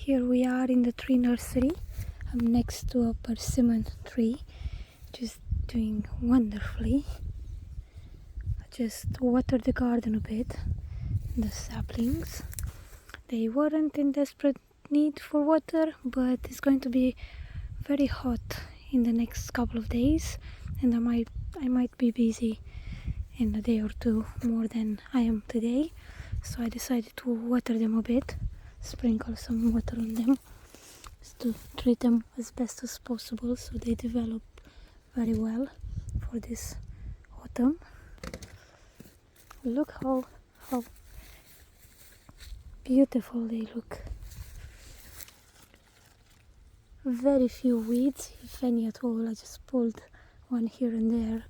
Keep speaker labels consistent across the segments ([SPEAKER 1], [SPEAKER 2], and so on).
[SPEAKER 1] Here we are in the tree nursery. I'm next to a persimmon tree, just doing wonderfully. I just watered the garden a bit. The saplings, they weren't in desperate need for water, but it's going to be very hot in the next couple of days, and I might be busy in a day or two more than I am today. So I decided to water them a bit, sprinkle some water on them, just to treat them as best as possible so they develop very well for this autumn. Look how beautiful they look. Very few weeds, if any at all. I just pulled one here and there.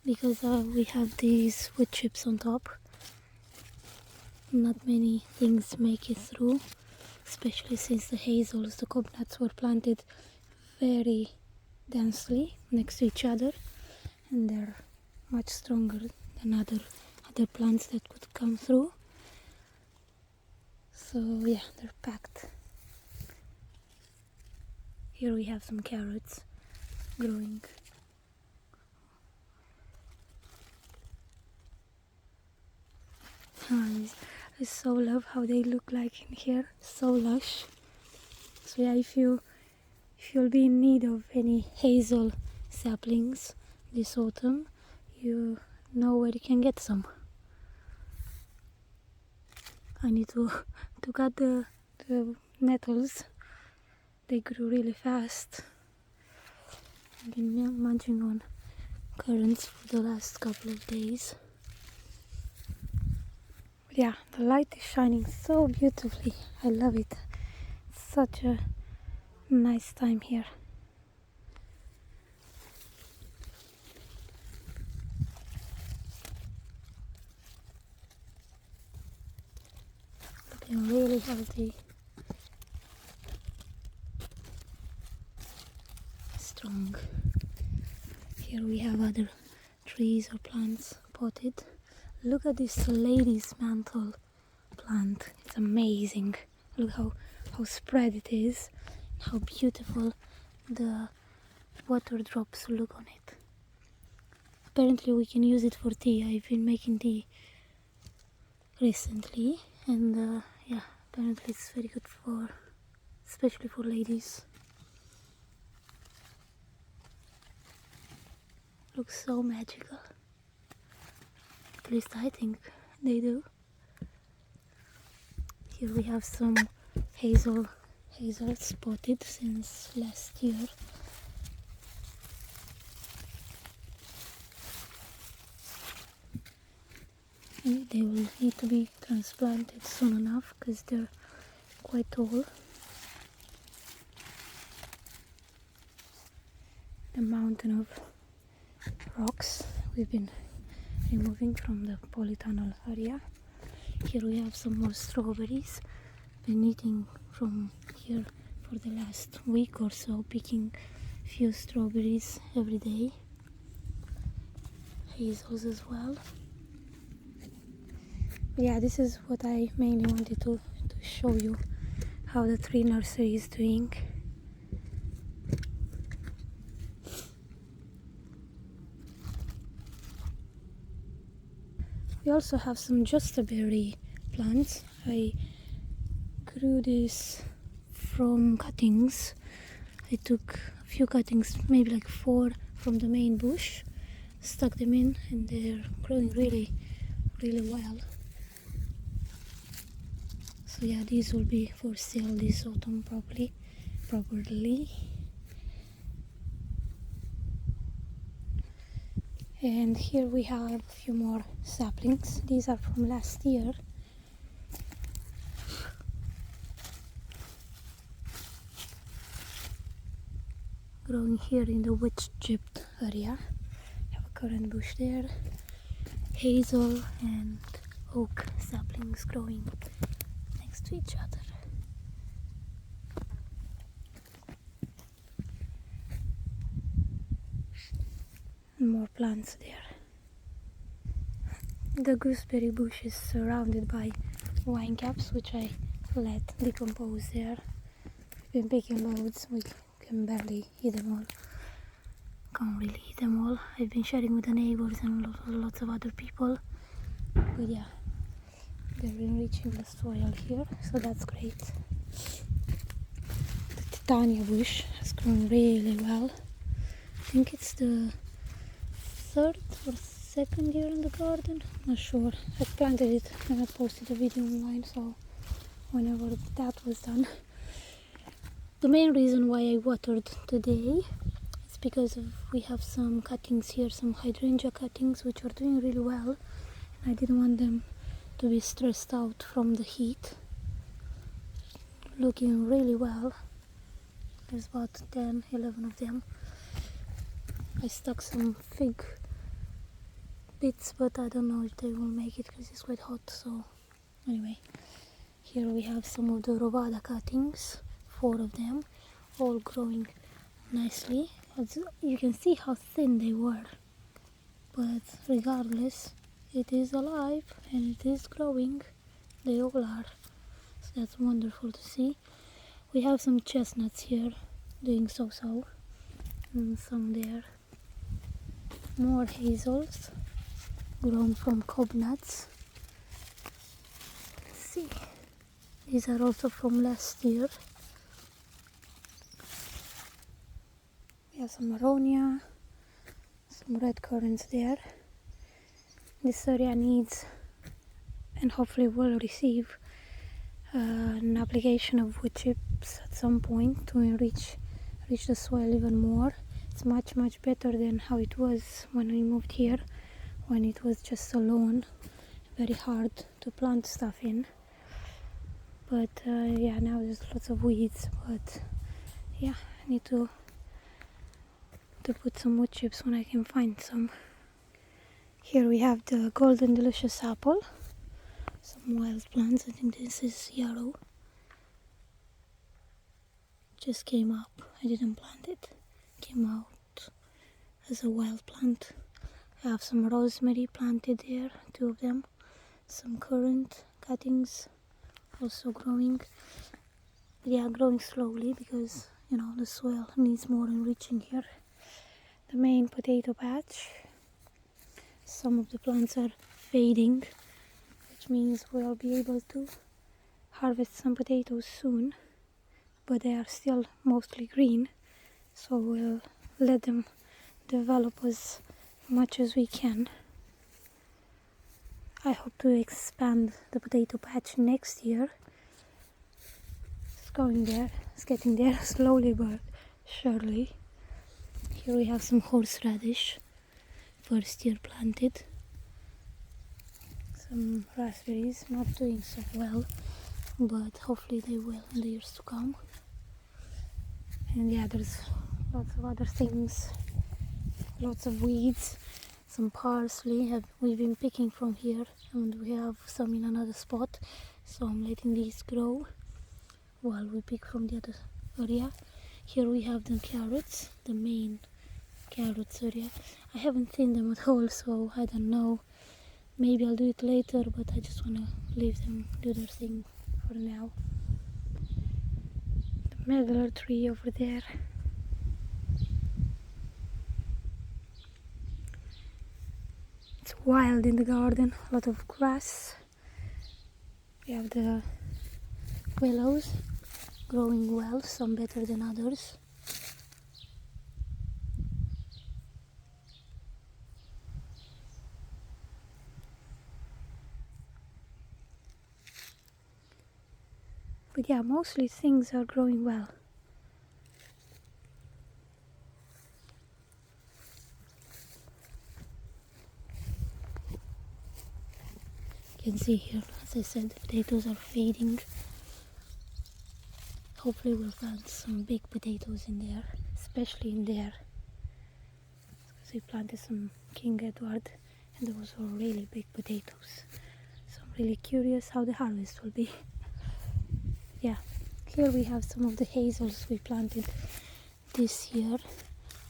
[SPEAKER 1] Because we have these wood chips on top. Not many things make it through, especially since the hazels, the coconuts, were planted very densely next to each other, and they're much stronger than other plants that could come through. So yeah, they're packed. Here we have some carrots growing. I so love how they look like in here, so lush. So yeah, if you'll be in need of any hazel saplings this autumn, you know where you can get some. I need to cut the nettles. They grew really fast. I've been munching on currants for the last couple of days. But yeah, the light is shining so beautifully. I love it. It's such a nice time here. Looking really healthy. Strong. Here we have other trees or plants potted. Look at this lady's mantle plant. It's amazing. Look how spread it is, how beautiful the water drops look on it. Apparently we can use it for tea. I've been making tea recently, and yeah, apparently it's very good for, especially for ladies. Looks so magical. At least I think they do. Here we have some hazel spotted since last year. They will need to be transplanted soon enough because they're quite tall. The mountain of rocks we've been removing from the polytunnel area. Here we have some more strawberries. Been eating from here for the last week or so, picking a few strawberries every day. Hazels as well. Yeah, this is what I mainly wanted to show you, how the tree nursery is doing. We also have some justaberry plants. I grew this from cuttings. I took a few cuttings, maybe like 4 from the main bush, stuck them in, and they're growing really well. So yeah, these will be for sale this autumn properly. And here we have a few more saplings. These are from last year. Growing here in the witch chipped area. Have a currant bush there. Hazel and oak saplings growing next to each other. And more plants there. The gooseberry bush is surrounded by wine caps, which I let decompose there. We've been picking loads, we can barely eat them all. Can't really eat them all. I've been sharing with the neighbors and lots of other people. But yeah, they're enriching the soil here, so that's great. The titania bush has grown really well. I think it's the third or second year in the garden, not sure. I planted it and I posted a video online, so whenever that was done. The main reason why I watered today is because we have some cuttings here, some hydrangea cuttings which are doing really well. I didn't want them to be stressed out from the heat. Looking really well. There's about 10, 11 of them. I stuck some fig bits, but I don't know if they will make it because it's quite hot. So anyway, here we have some of the rovada cuttings, 4 of them, all growing nicely. As you can see how thin they were, but regardless, it is alive and it is growing. They all are, so that's wonderful to see. We have some chestnuts here doing so-so, and some there. More hazels grown from cob nuts. Let's see, these are also from last year. We have some aronia, some red currants there. This area needs, and hopefully will receive, an application of wood chips at some point to enrich the soil even more. It's much better than how it was when we moved here, when it was just a lawn, very hard to plant stuff in. But yeah, now there's lots of weeds, but yeah, I need to put some wood chips when I can find some. Here we have the golden delicious apple, some wild plants. I think this is yarrow. Just came up, I didn't plant it, came out as a wild plant. I have some rosemary planted there, 2 of them, some currant cuttings also growing. Yeah, growing slowly because, you know, the soil needs more enriching here. The main potato patch, some of the plants are fading, which means we'll be able to harvest some potatoes soon, but they are still mostly green, so we'll let them develop as much as we can. I hope to expand the potato patch next year. It's going there, it's getting there slowly but surely. Here we have some horseradish, first year planted. Some raspberries, not doing so well, but hopefully they will in the years to come. And yeah, there's lots of other things, lots of weeds, some parsley we've been picking from here, and we have some in another spot, so I'm letting these grow while we pick from the other area. Here we have the carrots, the main carrots area. I haven't thinned them at all, so I don't know, maybe I'll do it later, but I just want to leave them do their thing for now. The medlar tree over there. It's wild in the garden, a lot of grass. We have the willows growing well, some better than others. But yeah, mostly things are growing well. You can see here, as I said, the potatoes are fading. Hopefully we'll plant some big potatoes in there, especially in there. Because we planted some King Edward and those were really big potatoes. So I'm really curious how the harvest will be. Yeah, here we have some of the hazels we planted this year,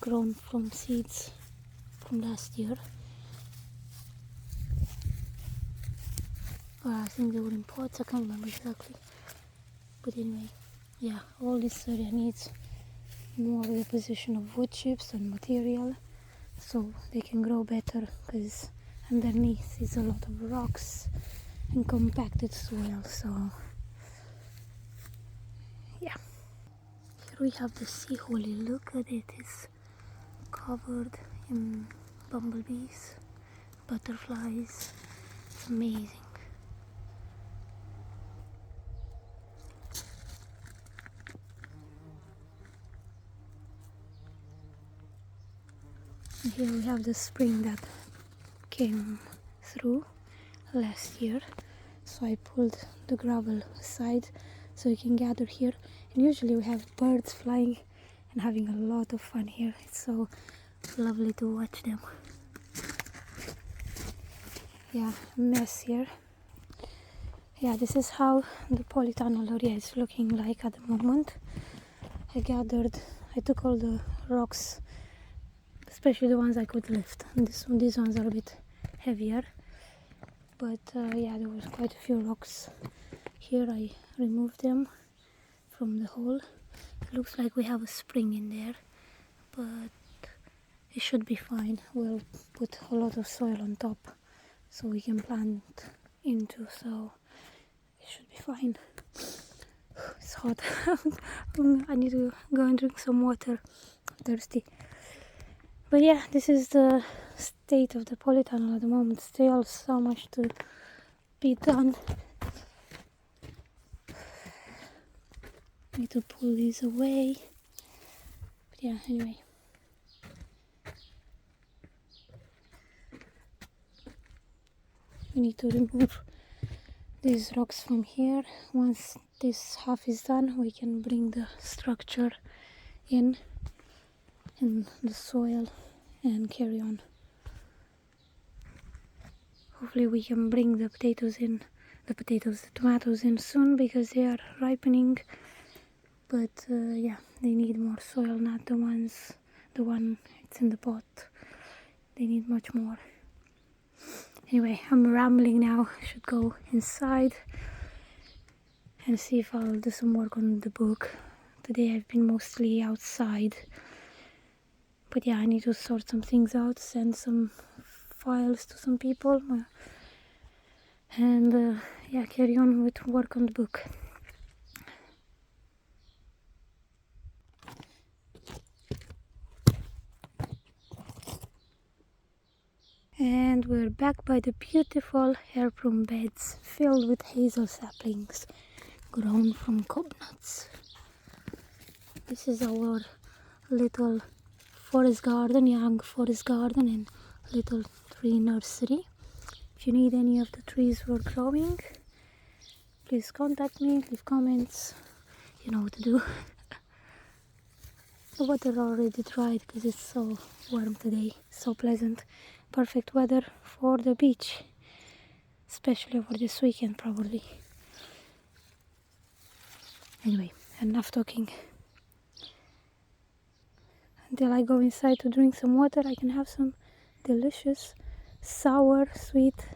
[SPEAKER 1] grown from seeds from last year. I think they were in pots, I can't remember exactly. But anyway, yeah, all this area needs more deposition of wood chips and material so they can grow better, because underneath is a lot of rocks and compacted soil. So yeah, here we have the sea holly. Look at it, it's covered in bumblebees, butterflies. It's amazing. And here we have the spring that came through last year, so I pulled the gravel aside so you can gather here. And usually we have birds flying and having a lot of fun here. It's so lovely to watch them. Yeah, mess here. Yeah, this is how the polytunnel area is looking like at the moment. I took all the rocks, especially the ones I could lift. And these ones are a bit heavier. But yeah, there was quite a few rocks here. I removed them from the hole. It looks like we have a spring in there, but it should be fine. We'll put a lot of soil on top so we can plant into, so it should be fine. It's hot. I need to go and drink some water. I'm thirsty. But yeah, this is the state of the polytunnel at the moment. Still so much to be done. Need to pull these away. But yeah, anyway. We need to remove these rocks from here. Once this half is done, we can bring the structure in and the soil and carry on. Hopefully we can bring the tomatoes in soon, because they are ripening. But yeah, they need more soil, not the one it's in the pot. They need much more. Anyway, I'm rambling now. I should go inside and see if I'll do some work on the book. Today I've been mostly outside. But yeah, I need to sort some things out, send some files to some people, and yeah, carry on with work on the book. And we're back by the beautiful hairplume beds filled with hazel saplings grown from cob nuts. This is our little forest garden, young forest garden, and little tree nursery. If you need any of the trees we're growing, please contact me, leave comments. You know what to do. The water already dried because it's so warm today, so pleasant. Perfect weather for the beach, especially over this weekend probably. Anyway, enough talking. Until I go inside to drink some water, I can have some delicious, sour, sweet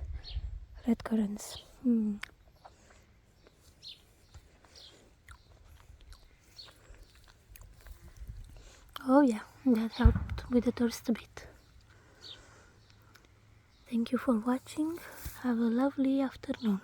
[SPEAKER 1] red currants. Oh yeah, that helped with the thirst a bit. Thank you for watching. Have a lovely afternoon.